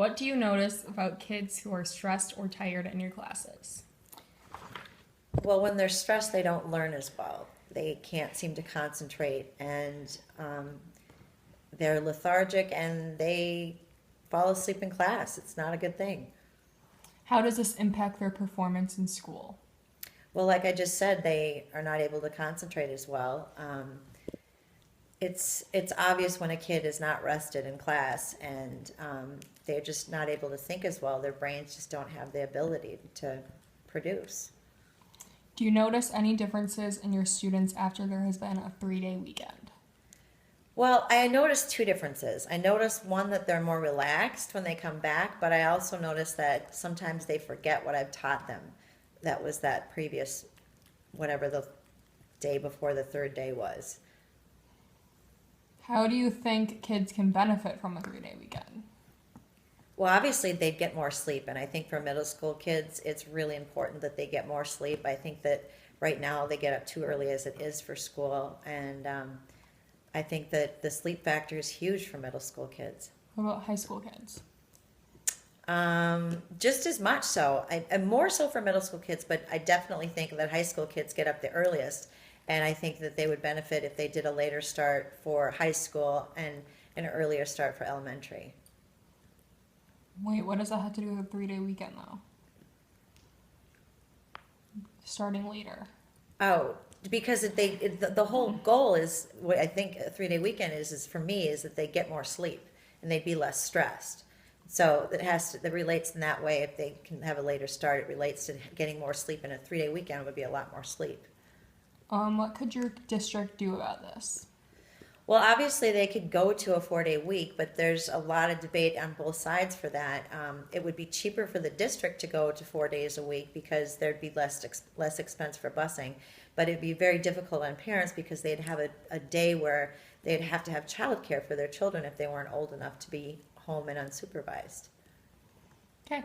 What do you notice about kids who are stressed or tired in your classes? Well, when they're stressed, they don't learn as well. They can't seem to concentrate, and they're lethargic, and they fall asleep in class. It's not a good thing. How does this impact their performance in school? Well, like I just said, they are not able to concentrate as well. It's obvious when a kid is not rested in class, and they're just not able to think as well. Their brains just don't have the ability to produce. Do you notice any differences in your students after there has been a 3-day weekend? Well, I noticed two differences. I noticed one that they're more relaxed when they come back, but I also noticed that sometimes they forget what I've taught them. That was that previous, whatever the day before the third day was. How do you think kids can benefit from a 3-day weekend? Well, obviously they'd get more sleep, and I think for middle school kids, it's really important that they get more sleep. I think that right now they get up too early as it is for school, and I think that the sleep factor is huge for middle school kids. What about high school kids? Just as much so. And more so for middle school kids, but I definitely think that high school kids get up the earliest, and I think that they would benefit if they did a later start for high school and an earlier start for elementary. Wait, what does that have to do with a 3-day weekend though? Starting later. Oh, because the whole goal is what I think a 3-day weekend is for me is that they get more sleep and they'd be less stressed. So that relates in that way. If they can have a later start, it relates to getting more sleep. And a 3-day weekend would be a lot more sleep. What could your district do about this? Well, obviously they could go to a 4-day week, but there's a lot of debate on both sides for that. It would be cheaper for the district to go to 4 days a week because there'd be less expense for busing, but it'd be very difficult on parents because they'd have a day where they'd have to have childcare for their children if they weren't old enough to be home and unsupervised. Okay.